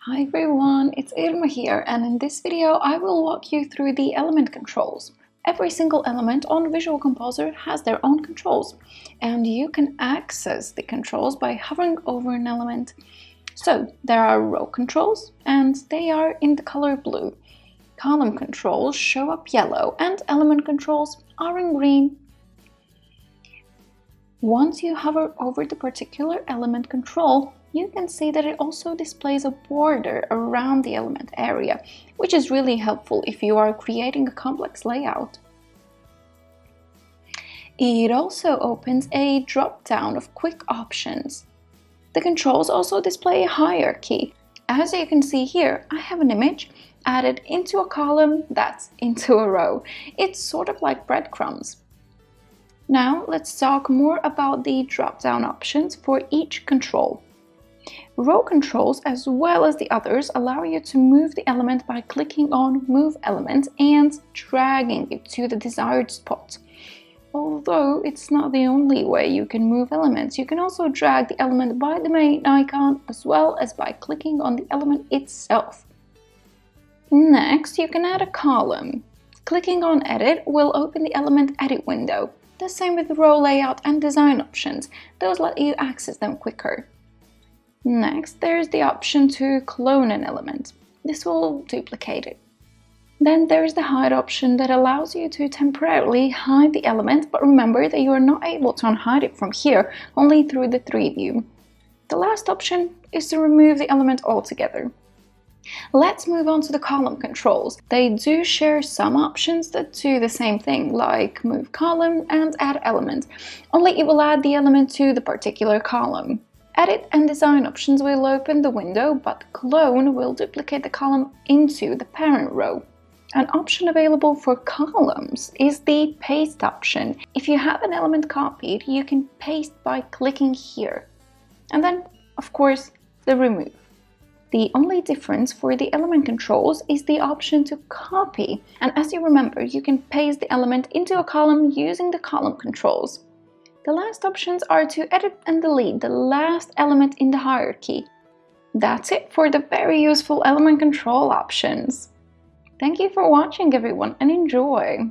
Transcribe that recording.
Hi everyone, it's Irma here, and in this video I will walk you through the element controls. Every single element on Visual Composer has their own controls, and you can access the controls by hovering over an element. So there are row controls, and they are in the color blue. Column controls show up yellow, and element controls are in green. Once you hover over the particular element control, you can see that it also displays a border around the element area, which is really helpful if you are creating a complex layout. It also opens a drop-down of quick options. The controls also display a hierarchy. As you can see here, I have an image added into a column that's into a row. It's sort of like breadcrumbs. Now let's talk more about the drop-down options for each control. Row controls, as well as the others, allow you to move the element by clicking on Move Element and dragging it to the desired spot. Although it's not the only way you can move elements, you can also drag the element by the main icon as well as by clicking on the element itself. Next, you can add a column. Clicking on Edit will open the Element Edit window. The same with the row layout and design options. Those let you access them quicker. Next, there's the option to clone an element. This will duplicate it. Then there's the hide option that allows you to temporarily hide the element, but remember that you are not able to unhide it from here, only through the 3D view. The last option is to remove the element altogether. Let's move on to the column controls. They do share some options that do the same thing, like move column and add element, only it will add the element to the particular column. Edit and design options will open the window, but clone will duplicate the column into the parent row. An option available for columns is the paste option. If you have an element copied, you can paste by clicking here. And then, of course, the remove. The only difference for the element controls is the option to copy, and as you remember, you can paste the element into a column using the column controls. The last options are to edit and delete the last element in the hierarchy. That's it for the very useful element control options. Thank you for watching everyone, and enjoy!